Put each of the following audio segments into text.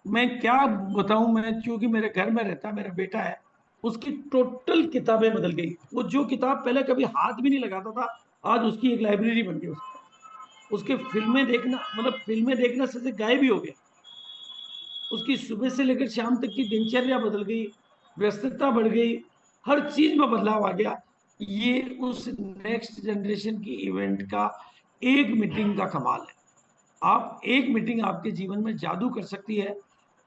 मैं क्या बताऊं, मैं क्योंकि मेरे घर में रहता मेरा बेटा है, उसकी टोटल किताबें बदल गई। वो जो किताब पहले कभी हाथ भी नहीं लगाता था, आज उसकी एक लाइब्रेरी बन गई। उसके फिल्में देखना, मतलब फिल्में देखना से गायब ही हो गया। उसकी सुबह से लेकर शाम तक की दिनचर्या बदल गई, व्यस्तता बढ़ गई, हर चीज में बदलाव आ गया। ये उस नेक्स्ट जनरेशन की इवेंट का एक मीटिंग का कमाल है। आप एक मीटिंग आपके जीवन में जादू कर सकती है।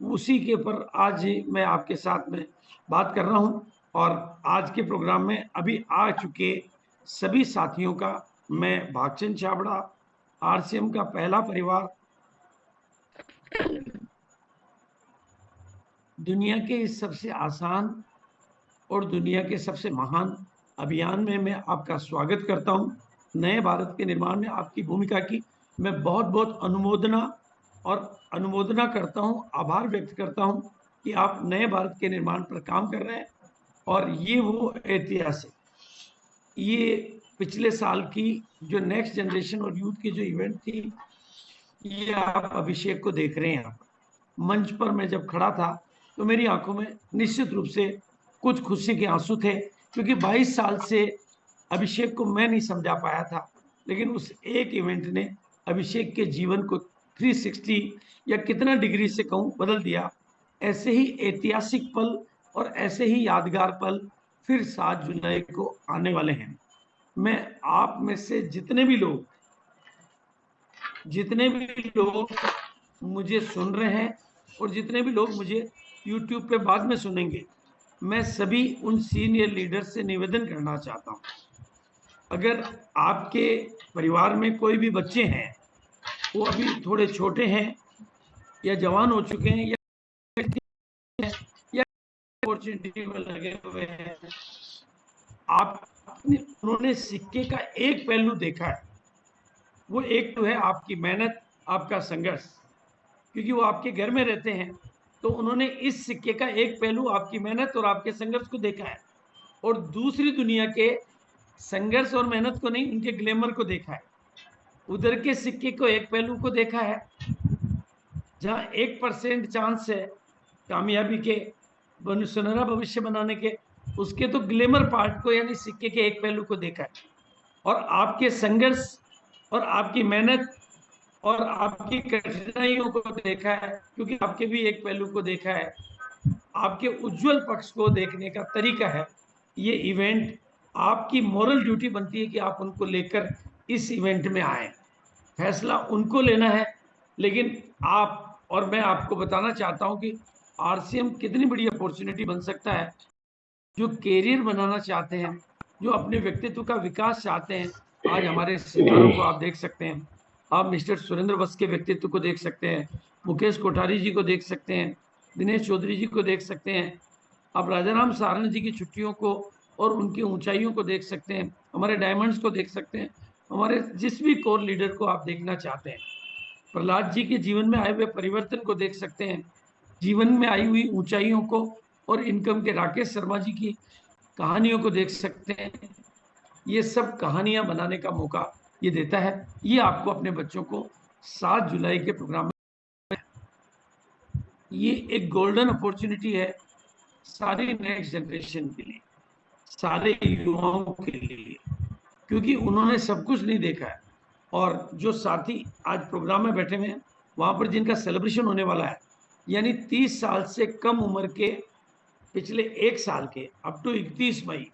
उसी के पर आज मैं आपके साथ में बात कर रहा हूं। और आज के प्रोग्राम में अभी आ चुके सभी साथियों का मैं भागचंद छाबड़ा, आरसीएम का पहला परिवार, दुनिया के इस सबसे आसान और दुनिया के सबसे महान अभियान में मैं आपका स्वागत करता हूं। नए भारत के निर्माण में आपकी भूमिका की मैं बहुत बहुत अनुमोदना करता हूं, आभार व्यक्त करता हूं कि आप नए भारत के निर्माण पर काम कर रहे हैं। और ये वो ऐतिहासिक, ये पिछले साल की जो नेक्स्ट जनरेशन और यूथ की जो इवेंट थी, ये आप अभिषेक को देख रहे हैं। मंच पर मैं जब खड़ा था तो मेरी आंखों में निश्चित रूप से कुछ खुशी के आंसू थे, क्योंकि 22 साल से अभिषेक को मैं नहीं समझा पाया था, लेकिन उस एक इवेंट ने अभिषेक के जीवन को 360 या कितना डिग्री से कहूं बदल दिया। ऐसे ही ऐतिहासिक पल और ऐसे ही यादगार पल फिर 7 जुलाई को आने वाले हैं। मैं आप में से जितने भी लोग मुझे सुन रहे हैं और जितने भी लोग मुझे YouTube पे बाद में सुनेंगे, मैं सभी उन सीनियर लीडर से निवेदन करना चाहता हूं। अगर आपके परिवार में कोई भी बच्चे हैं, वो अभी थोड़े छोटे हैं या जवान हो चुके हैं या अपॉर्चुनिटी में लगे हुए हैं, आपने उन्होंने सिक्के का एक पहलू देखा है। वो एक तो है आपकी मेहनत, आपका संघर्ष, क्योंकि वो आपके घर में रहते हैं। तो उन्होंने इस सिक्के का एक पहलू, आपकी मेहनत और आपके संघर्ष को देखा है, और दूसरी दुनिया के संघर्ष और मेहनत को नहीं, उनके ग्लैमर को देखा है। उधर के सिक्के को एक पहलू को देखा है, जहां 1% चांस है कामयाबी के, सुनहरा भविष्य बनाने के, उसके तो ग्लैमर पार्ट को यानी सिक्के के एक पहलू को देखा है। और आपके संघर्ष और आपकी मेहनत और आपकी कठिनाइयों को देखा है, क्योंकि आपके भी एक पहलू को देखा है। आपके उज्जवल पक्ष को देखने का तरीका है ये इवेंट। आपकी मॉरल ड्यूटी बनती है कि आप उनको लेकर इस इवेंट में आए। फैसला उनको लेना है, लेकिन आप और मैं आपको बताना चाहता हूं कि आरसीएम कितनी बड़ी अपॉर्चुनिटी बन सकता है। जो कैरियर बनाना चाहते हैं, जो अपने व्यक्तित्व का विकास चाहते हैं, आज हमारे सितारों को आप देख सकते हैं। आप मिस्टर सुरेंद्र वत्स के व्यक्तित्व को देख सकते हैं, मुकेश कोठारी जी को देख सकते हैं, दिनेश चौधरी जी को देख सकते हैं। आप राजाराम सारंग जी की छुट्टियों को और उनकी ऊंचाइयों को देख सकते हैं, हमारे डायमंड्स को देख सकते हैं, हमारे जिस भी कोर लीडर को आप देखना चाहते हैं। प्रहलाद जी के जीवन में आए हुए परिवर्तन को देख सकते हैं, जीवन में आई हुई ऊंचाइयों को, और इनकम के राकेश शर्मा जी की कहानियों को देख सकते हैं। ये सब कहानियां बनाने का मौका ये देता है। ये आपको अपने बच्चों को 7 जुलाई के प्रोग्राम में, ये एक गोल्डन अपॉर्चुनिटी है सारी नेक्स्ट जनरेशन के लिए, सारे युवाओं के लिए, क्योंकि उन्होंने सब कुछ नहीं देखा है। और जो साथी आज प्रोग्राम में बैठे हुए हैं, वहां पर जिनका सेलिब्रेशन होने वाला है, यानी 30 साल से कम उम्र के, पिछले एक साल के, अप टू 31 मई,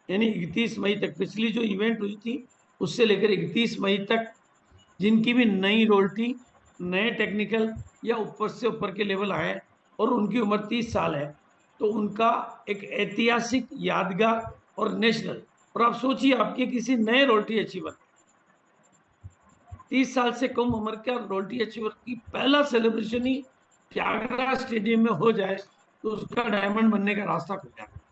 यानी 31 मई तक पिछली जो इवेंट हुई थी उससे लेकर 31 मई तक, जिनकी भी नई रोल्टी, नए टेक्निकल या ऊपर से ऊपर के लेवल आए और उनकी उम्र 30 साल है, तो उनका एक ऐतिहासिक, यादगार और नेशनल। और आप सोचिए, आपके किसी नए रोल्टी अचीवर, 30 साल से कम उम्र का रोल्टी अचीवर की पहला सेलिब्रेशन ही त्यागराज स्टेडियम में हो जाए, तो उसका डायमंड बनने का रास्ता खुल जाता है।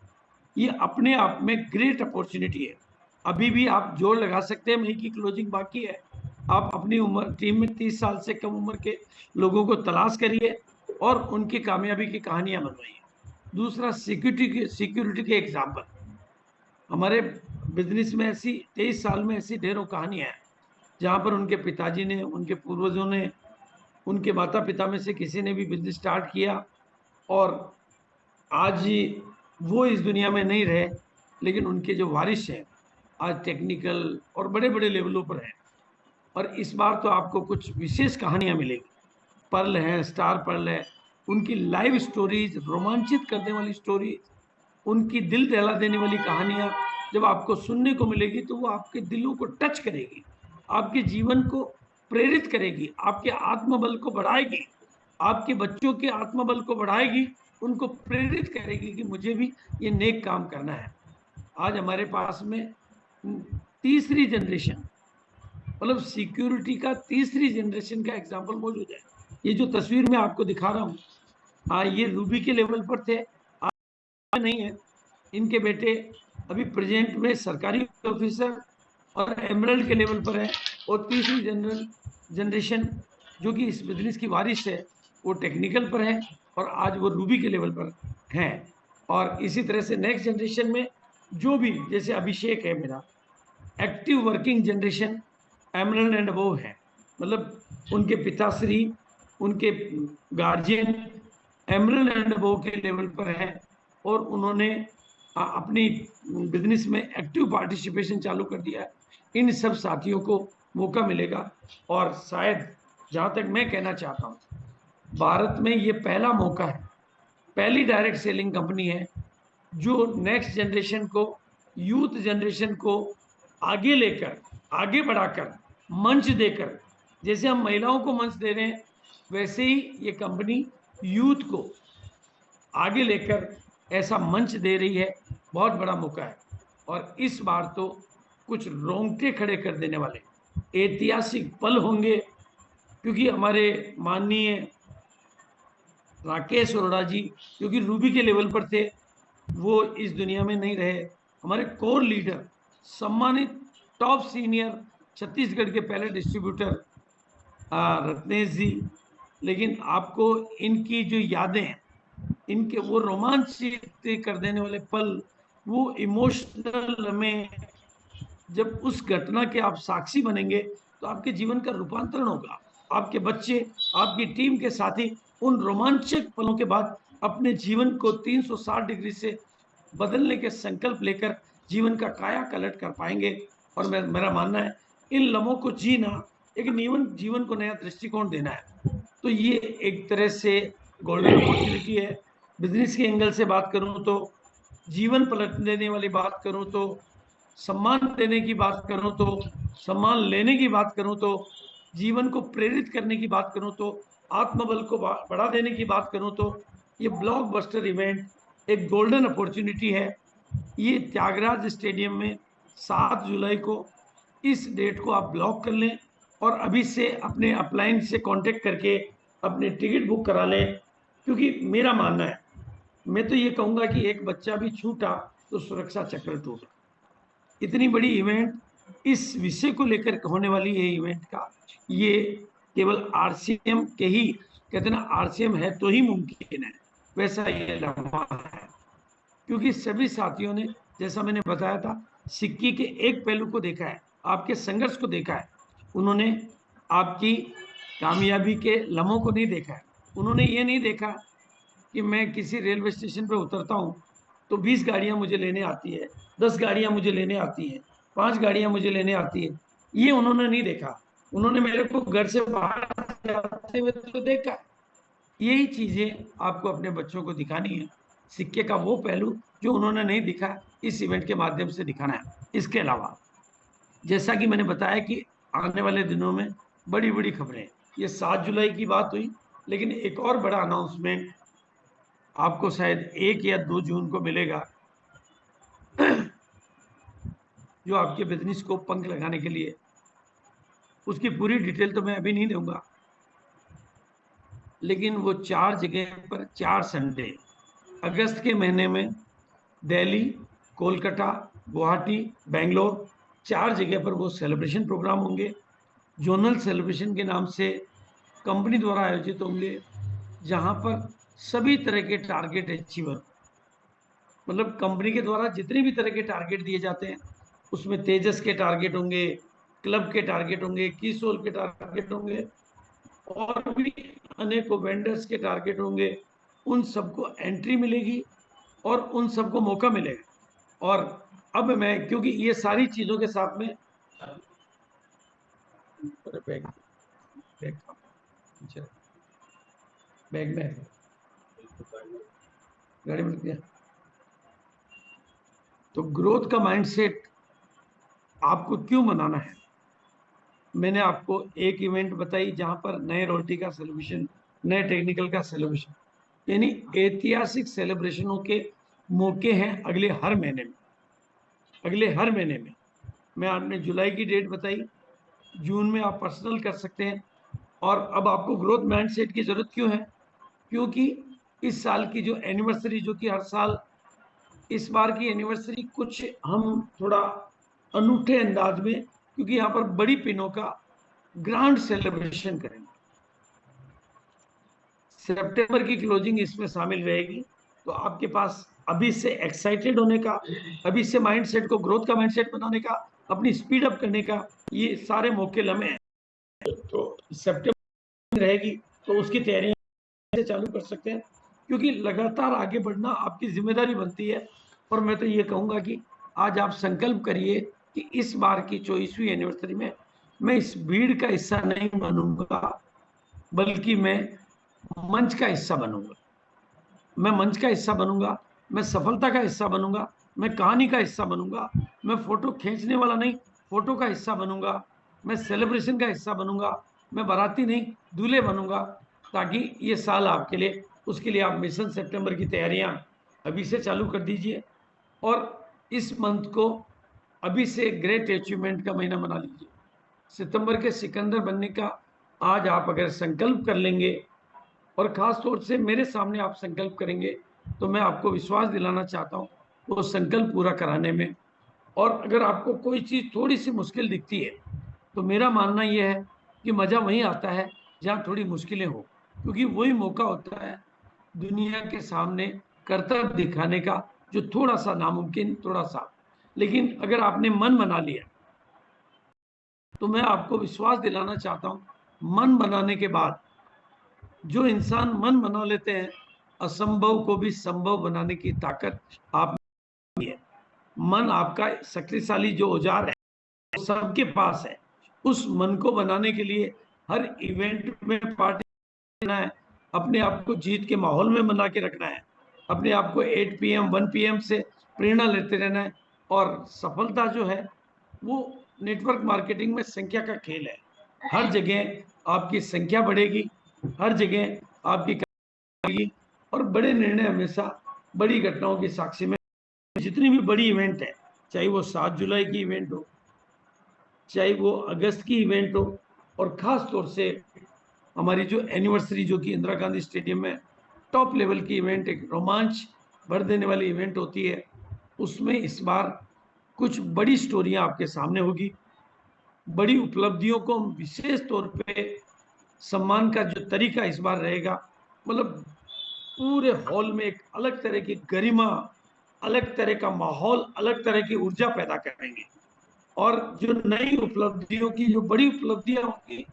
ये अपने आप में ग्रेट अपॉर्चुनिटी है। अभी भी आप जोर लगा सकते हैं, मई की क्लोजिंग बाकी है। आप अपनी उम्र टीम में 30 साल से कम उम्र के लोगों को तलाश करिए और उनकी कामयाबी की कहानियां बनवाइए। दूसरा, सिक्योरिटी के एग्जाम्पल, हमारे बिजनेस में ऐसी 23 साल में ऐसी ढेरों कहानियां हैं, जहां पर उनके पिताजी ने, उनके पूर्वजों ने उनके माता पिता में से किसी ने भी बिजनेस स्टार्ट किया और आज वो इस दुनिया में नहीं रहे, लेकिन उनके जो वारिस हैं आज टेक्निकल और बड़े बड़े लेवलों पर हैं। और इस बार तो आपको कुछ विशेष कहानियां मिलेगी। पर्ल है, स्टार पर्ल है, उनकी लाइव स्टोरीज, रोमांचित करने वाली स्टोरीज, उनकी दिल दहला देने वाली कहानियां जब आपको सुनने को मिलेगी तो वो आपके दिलों को टच करेगी, आपके जीवन को प्रेरित करेगी, आपके आत्मबल को बढ़ाएगी, आपके बच्चों के आत्मबल को बढ़ाएगी, उनको प्रेरित करेगी कि मुझे भी ये नेक काम करना है। आज हमारे पास में तीसरी जनरेशन, मतलब सिक्योरिटी का तीसरी जनरेशन का एग्जाम्पल मौजूद है। ये जो तस्वीर मैं आपको दिखा रहा हूँ, हाँ, ये रूबी के लेवल पर थे, आज नहीं है। इनके बेटे अभी प्रेजेंट में सरकारी ऑफिसर और एमरल्ड के लेवल पर है, और तीसरी जनरेशन जो कि इस बिजनेस की वारिस है वो टेक्निकल पर है और आज वो रूबी के लेवल पर हैं। और इसी तरह से नेक्स्ट जनरेशन में जो भी, जैसे अभिषेक है मेरा, active working generation emerald and above है, मतलब उनके पिताश्री, उनके गार्जियन एमरल्ड एंड अबव के लेवल पर हैं और उन्होंने अपनी बिजनेस में एक्टिव पार्टिसिपेशन चालू कर दिया है। इन सब साथियों को मौका मिलेगा और शायद, जहां तक मैं कहना चाहता हूं, भारत में ये पहला मौका है, पहली डायरेक्ट सेलिंग कंपनी है जो नेक्स्ट जनरेशन को, यूथ जनरेशन को आगे लेकर, आगे बढ़ाकर, मंच देकर, जैसे हम महिलाओं को मंच दे रहे हैं वैसे ही ये कंपनी यूथ को आगे लेकर ऐसा मंच दे रही है। बहुत बड़ा मौका है और इस बार तो कुछ रोंगटे खड़े कर देने वाले ऐतिहासिक पल होंगे, क्योंकि हमारे माननीय राकेश अरोड़ा जी, क्योंकि रूबी के लेवल पर थे, वो इस दुनिया में नहीं रहे। हमारे कोर लीडर, सम्मानित टॉप सीनियर छत्तीसगढ़ के पहले डिस्ट्रीब्यूटर रत्नेश जी, लेकिन आपको इनकी जो यादें हैं, इनके वो रोमांचित कर देने वाले पल, वो इमोशनल में, जब उस घटना के आप साक्षी बनेंगे तो आपके जीवन का रूपांतरण होगा। आपके बच्चे, आपकी टीम के साथी उन रोमांचक पलों के बाद अपने जीवन को 360 डिग्री से बदलने के संकल्प लेकर जीवन का काया पलट कर पाएंगे। और मेरा मानना है इन लम्हों को जीना एक जीवन को नया दृष्टिकोण देना है। तो ये एक तरह से गोल्डन अपॉर्चुनिटी है। बिजनेस के एंगल से बात करूं तो, जीवन पलट देने वाली बात करूं तो, सम्मान देने की बात करूं तो, सम्मान लेने की बात करूं तो, जीवन को प्रेरित करने की बात करूं तो, आत्मबल को बढ़ा देने की बात करूं तो, ये ब्लॉकबस्टर इवेंट एक गोल्डन अपॉर्चुनिटी है। ये त्यागराज स्टेडियम में 7 जुलाई को, इस डेट को आप ब्लॉक कर लें और अभी से अपने अपलाइन से कांटेक्ट करके अपने टिकट बुक करा लें। क्योंकि मेरा मानना है, मैं तो ये कहूँगा कि एक बच्चा भी छूटा तो सुरक्षा चक्र टूटा। इतनी बड़ी इवेंट, इस विषय को लेकर होने वाली ये इवेंट का, ये केवल आरसीएम के ही, कहते ना आरसीएम है तो ही मुमकिन है, वैसा ये लम्हा है। क्योंकि सभी साथियों ने, जैसा मैंने बताया था, सिक्के के एक पहलू को देखा है, आपके संघर्ष को देखा है। उन्होंने आपकी कामयाबी के लम्हों को नहीं देखा है। उन्होंने ये नहीं देखा कि मैं किसी रेलवे स्टेशन पर उतरता हूँ तो 20 गाड़ियां मुझे लेने आती है, 10 गाड़ियां मुझे लेने आती हैं, 5 गाड़ियां मुझे लेने आती है। ये उन्होंने नहीं देखा। उन्होंने मेरे को घर से बाहर जाते हुए तो देखा। यही चीजें आपको अपने बच्चों को दिखानी है। सिक्के का वो पहलू जो उन्होंने नहीं दिखा, इस इवेंट के माध्यम से दिखाना है। इसके अलावा, जैसा कि मैंने बताया कि आने वाले दिनों में बड़ी बड़ी खबरें, ये 7 जुलाई की बात हुई, लेकिन एक और बड़ा अनाउंसमेंट आपको शायद 1 या 2 जून को मिलेगा, जो आपके बिजनेस को पंख लगाने के लिए। उसकी पूरी डिटेल तो मैं अभी नहीं दूंगा, लेकिन वो 4 जगह पर 4 संडे अगस्त के महीने में दिल्ली, कोलकाता, गुवाहाटी, बेंगलोर, 4 जगह पर वो सेलिब्रेशन प्रोग्राम होंगे। जोनल सेलिब्रेशन के नाम से कंपनी द्वारा आयोजित होंगे, जहां पर सभी तरह के टारगेट अचीवर, मतलब कंपनी के द्वारा जितने भी तरह के टारगेट दिए जाते हैं, उसमें तेजस के टारगेट होंगे, क्लब के टारगेट होंगे, कीसोल के टारगेट होंगे, और भी अनेकों वेंडर्स के टारगेट होंगे, उन सबको एंट्री मिलेगी और उन सबको मौका मिलेगा। और अब मैं, क्योंकि ये सारी चीजों के साथ में बैग बैग बैग में गाड़ी में रख दिया। तो ग्रोथ का माइंडसेट आपको क्यों बनाना है, मैंने आपको एक इवेंट बताई जहां पर नए रोटी का सेलिब्रेशन, नए टेक्निकल का सेलिब्रेशन, यानी ऐतिहासिक सेलिब्रेशनों के मौके हैं अगले हर महीने में। अगले हर महीने में मैं आपने जुलाई की डेट बताई, जून में आप पर्सनल कर सकते हैं। और अब आपको ग्रोथ माइंडसेट की जरूरत क्यों है, क्योंकि इस साल की जो एनिवर्सरी, जो कि हर साल, इस बार की एनिवर्सरी कुछ हम थोड़ा अनूठे अंदाज में, क्योंकि यहाँ पर बड़ी पिनों का ग्रांड सेलिब्रेशन करेंगे। सितंबर की क्लोजिंग इसमें शामिल रहेगी। तो आपके पास अभी से एक्साइटेड होने का, अभी से माइंडसेट को ग्रोथ का माइंडसेट बनाने का, अपनी स्पीड अप करने का, ये सारे मौके लम्हे हैं। तो सितंबर रहेगी तो उसकी तैयारियां चालू कर सकते हैं, क्योंकि लगातार आगे बढ़ना आपकी जिम्मेदारी बनती है। और मैं तो ये कहूंगा कि आज आप संकल्प करिए कि इस बार की 24वीं एनिवर्सरी में मैं इस भीड़ का हिस्सा नहीं बनूंगा, बल्कि मैं मंच का हिस्सा बनूंगा। मैं मंच का हिस्सा बनूंगा, मैं सफलता का हिस्सा बनूंगा, मैं कहानी का हिस्सा बनूंगा। मैं फोटो खींचने वाला नहीं, फोटो का हिस्सा बनूंगा। मैं सेलिब्रेशन का हिस्सा बनूंगा, मैं बाराती नहीं, दूल्हे बनूंगा। ताकि ये साल आपके लिए, उसके लिए आप मिशन सितंबर की तैयारियां अभी से चालू कर दीजिए। और इस मंथ को अभी से ग्रेट अचीवमेंट का महीना बना लीजिए। सितंबर के सिकंदर बनने का आज आप अगर संकल्प कर लेंगे, और खास तौर से मेरे सामने आप संकल्प करेंगे, तो मैं आपको विश्वास दिलाना चाहता हूँ वो संकल्प पूरा कराने में। और अगर आपको कोई चीज़ थोड़ी सी मुश्किल दिखती है, तो मेरा मानना यह है कि मज़ा वहीं आता है जहाँ थोड़ी मुश्किलें हो, क्योंकि वही मौका होता है दुनिया के सामने कर्तव्य दिखाने का, जो थोड़ा सा नामुमकिन, थोड़ा सा। लेकिन अगर आपने मन बना लिया, तो मैं आपको विश्वास दिलाना चाहता हूँ, मन बनाने के बाद जो इंसान मन बना लेते हैं, असंभव को भी संभव बनाने की ताकत आप में है। मन आपका शक्तिशाली जो औजार है, वो सबके पास है। उस मन को बनाने के लिए हर इवेंट में पार्टी करना है, अपने आप को जीत के माहौल में बना के रखना है, अपने आप को 8 PM 1 PM से प्रेरणा लेते रहना है। और सफलता जो है वो नेटवर्क मार्केटिंग में संख्या का खेल है। हर जगह आपकी संख्या बढ़ेगी, हर जगह आपकी बढ़ेगी, और बड़े निर्णय हमेशा बड़ी घटनाओं की साक्षी में। जितनी भी बड़ी इवेंट है, चाहे वो 7 जुलाई की इवेंट हो, चाहे वो अगस्त की इवेंट हो, और खास तौर से हमारी जो एनिवर्सरी, जो कि इंदिरा गांधी स्टेडियम में टॉप लेवल की इवेंट, एक रोमांच भर देने वाली इवेंट होती है, उसमें इस बार कुछ बड़ी स्टोरियां आपके सामने होगी। बड़ी उपलब्धियों को विशेष तौर पे सम्मान का जो तरीका इस बार रहेगा, मतलब पूरे हॉल में एक अलग तरह की गरिमा, अलग तरह का माहौल, अलग तरह की ऊर्जा पैदा करेंगे। और जो नई उपलब्धियों की, जो बड़ी उपलब्धियां होंगी,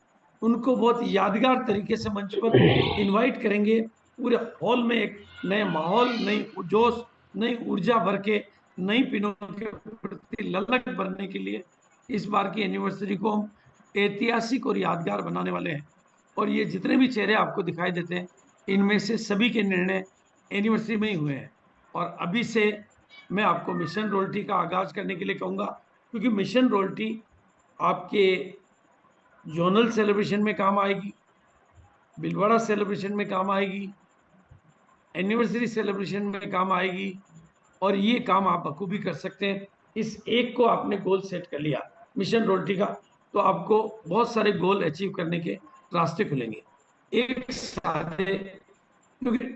उनको बहुत यादगार तरीके से मंच पर इनवाइट करेंगे। पूरे हॉल में एक नए माहौल, नई जोश, नई ऊर्जा भर के, नई पिनों के प्रति ललक भरने के लिए इस बार की एनिवर्सरी को हम ऐतिहासिक और यादगार बनाने वाले हैं। और ये जितने भी चेहरे आपको दिखाई देते हैं, इनमें से सभी के निर्णय एनिवर्सरी में ही हुए हैं। और अभी से मैं आपको मिशन रॉयल्टी का आगाज करने के लिए कहूँगा, क्योंकि मिशन रॉयल्टी आपके जोनल सेलिब्रेशन में काम आएगी, बिलवाड़ा सेलिब्रेशन में काम आएगी, एनिवर्सरी सेलिब्रेशन में काम आएगी, और ये काम आप बखूबी कर सकते हैं। इस एक को आपने गोल सेट कर लिया मिशन रॉयल्टी का, तो आपको बहुत सारे गोल अचीव करने के रास्ते खुलेंगे एक साथ, क्योंकि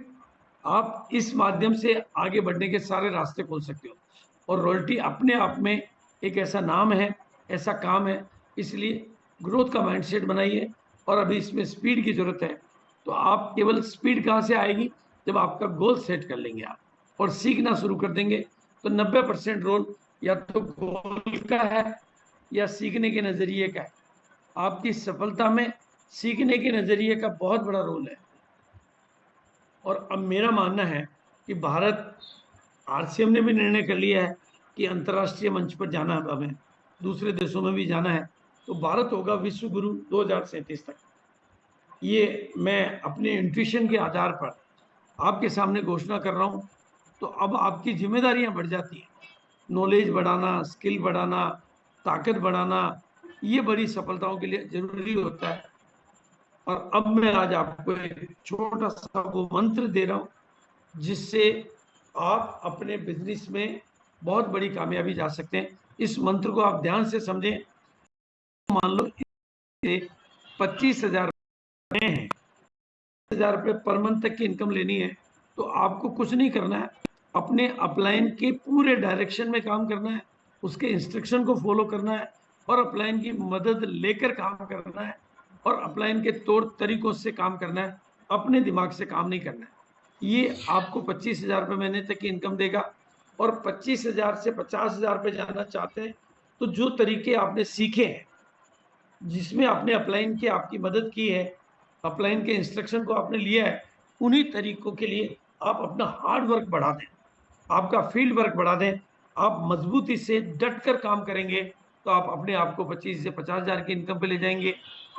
आप इस माध्यम से आगे बढ़ने के सारे रास्ते खोल सकते हो। और रॉयल्टी अपने आप में एक ऐसा नाम है, ऐसा काम है, इसलिए ग्रोथ का माइंडसेट बनाइए। और अभी इसमें स्पीड की जरूरत है, तो आप केवल स्पीड कहाँ से आएगी, जब आपका गोल सेट कर लेंगे आप और सीखना शुरू कर देंगे। तो 90% रोल या तो गोल का है या सीखने के नजरिए का है। आपकी सफलता में सीखने के नज़रिए का बहुत बड़ा रोल है। और अब मेरा मानना है कि भारत, आरसीएम ने भी निर्णय कर लिया है कि अंतर्राष्ट्रीय मंच पर जाना है, हमें दूसरे देशों में भी जाना है, तो भारत होगा विश्व गुरु 2037 तक। ये मैं अपने इंट्यूशन के आधार पर आपके सामने घोषणा कर रहा हूँ। तो अब आपकी जिम्मेदारियां बढ़ जाती हैं, नॉलेज बढ़ाना, स्किल बढ़ाना, ताकत बढ़ाना, ये बड़ी सफलताओं के लिए जरूरी होता है। और अब मैं आज आपको एक छोटा सा वो मंत्र दे रहा हूँ जिससे आप अपने बिजनेस में बहुत बड़ी कामयाबी जा सकते हैं। इस मंत्र को आप ध्यान से समझें। मान लो 25,000 हैं, 1000 रुपये पर मंथ तक की इनकम लेनी है, तो आपको कुछ नहीं करना है, अपने अपलाइन के पूरे डायरेक्शन में काम करना है, उसके इंस्ट्रक्शन को फॉलो करना है और अपलाइन की मदद लेकर काम करना है और अपलाइन के तौर तरीकों से काम करना है, अपने दिमाग से काम नहीं करना है। ये आपको 25,000 रुपये महीने तक की इनकम देगा। और 25,000 से 50,000 पे जाना चाहते हैं तो जो तरीके आपने सीखे हैं, जिसमें आपने अपलाइन की आपकी मदद की है, अपलाइन के इंस्ट्रक्शन को आपने लिया है, उन्हीं तरीकों के लिए आप अपना हार्ड वर्क बढ़ा दें, आपका फील्ड वर्क बढ़ा दें, आप मजबूती से डट कर काम करेंगे तो आप अपने आप को 25 से 50,000 की इनकम पे ले जाएंगे।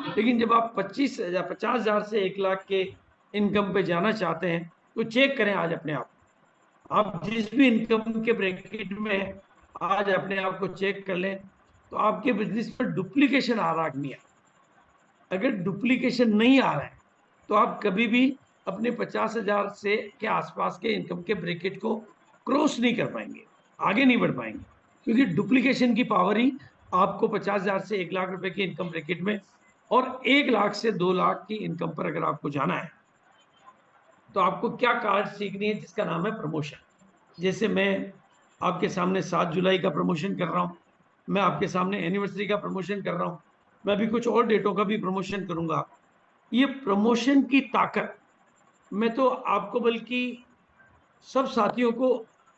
लेकिन जब आप 25,000 50,000 से 1 लाख के इनकम पे जाना चाहते हैं तो चेक करें आज अपने आप जिस भी इनकम के ब्रैकेट में आज अपने आप को चेक कर लें तो आपके बिजनेस में डुप्लीकेशन आ रहा नहीं है। अगर डुप्लीकेशन नहीं आ रहा है तो आप कभी भी अपने 50,000 से के आसपास के इनकम के ब्रैकेट को क्रॉस नहीं कर पाएंगे, आगे नहीं बढ़ पाएंगे, क्योंकि डुप्लीकेशन की पावर ही आपको 50,000 से 1 लाख रुपए की इनकम ब्रैकेट में और 1 लाख से 2 लाख की इनकम पर अगर आपको जाना है तो आपको क्या कार्ड सीखनी है जिसका नाम है प्रमोशन। जैसे मैं आपके सामने 7 जुलाई का प्रमोशन कर रहा हूँ, मैं आपके सामने एनिवर्सरी का प्रमोशन कर रहा हूँ, मैं अभी कुछ और डेटों का भी प्रमोशन करूंगा। ये प्रमोशन की ताकत मैं तो आपको बल्कि सब साथियों को,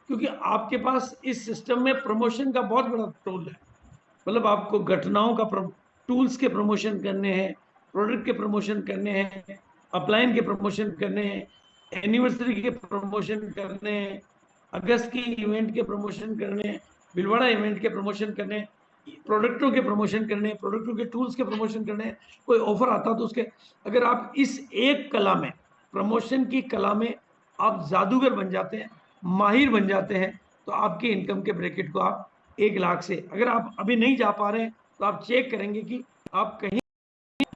क्योंकि आपके पास इस सिस्टम में प्रमोशन का बहुत बड़ा टूल है, मतलब आपको घटनाओं का टूल्स के प्रमोशन करने हैं, प्रोडक्ट के प्रमोशन करने हैं, अपलाइन के प्रमोशन करने हैं, एनिवर्सरी के प्रमोशन करने हैं, अगस्त की इवेंट के प्रमोशन करने हैं, भिलवाड़ा इवेंट के प्रमोशन करने हैं, प्रोडक्टों के प्रमोशन करने हैं, प्रोडक्टों के टूल्स के प्रमोशन करने हैं, कोई ऑफर आता तो उसके, अगर आप इस एक कला में, प्रमोशन की कला में आप जादूगर बन जाते हैं, माहिर बन जाते हैं, तो आपके इनकम के ब्रैकेट को आप 1 लाख से, अगर आप अभी नहीं जा पा रहे हैं तो आप चेक करेंगे कि आप कहीं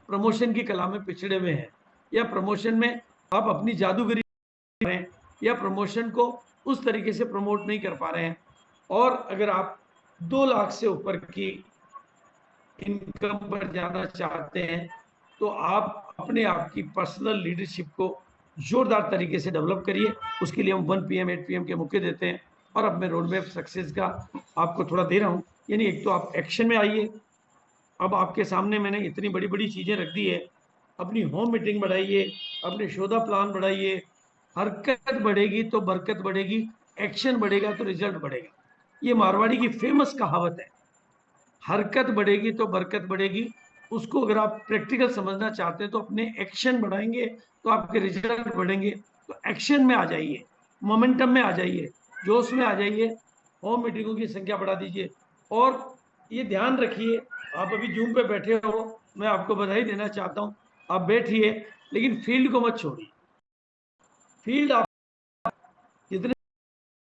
प्रमोशन की कला में पिछड़े हुए हैं या प्रमोशन में आप अपनी जादूगरी कर रहे हैं या प्रमोशन को उस तरीके से प्रमोट नहीं कर पा रहे हैं। और अगर आप 2 लाख से ऊपर की इनकम पर जाना चाहते हैं तो आप अपने आप की पर्सनल लीडरशिप को जोरदार तरीके से डेवलप करिए। उसके लिए हम 1 PM 8 PM के मौके देते हैं और अब मैं रोड मैप सक्सेस का आपको थोड़ा दे रहा हूँ। यानी एक तो आप एक्शन में आइए, अब आपके सामने मैंने इतनी बड़ी बड़ी चीज़ें रख दी है, अपनी होम मीटिंग बढ़ाइए, अपने शोधा प्लान बढ़ाइए, हरकत बढ़ेगी तो बरकत बढ़ेगी, एक्शन बढ़ेगा तो रिजल्ट बढ़ेगा। ये मारवाड़ी की फेमस कहावत है, हरकत बढ़ेगी तो बरकत बढ़ेगी। उसको अगर आप प्रैक्टिकल समझना चाहते हैं तो अपने एक्शन बढ़ाएंगे तो आपके रिजल्ट बढ़ेंगे। तो एक्शन में आ जाइए, मोमेंटम में आ जाइए, जोश में आ जाइए, होम मीटिंगों की संख्या बढ़ा दीजिए। और ये ध्यान रखिए, आप अभी जूम पे बैठे हो, मैं आपको बधाई देना चाहता हूँ, आप बैठिए लेकिन फील्ड को मत छोड़िए। फील्ड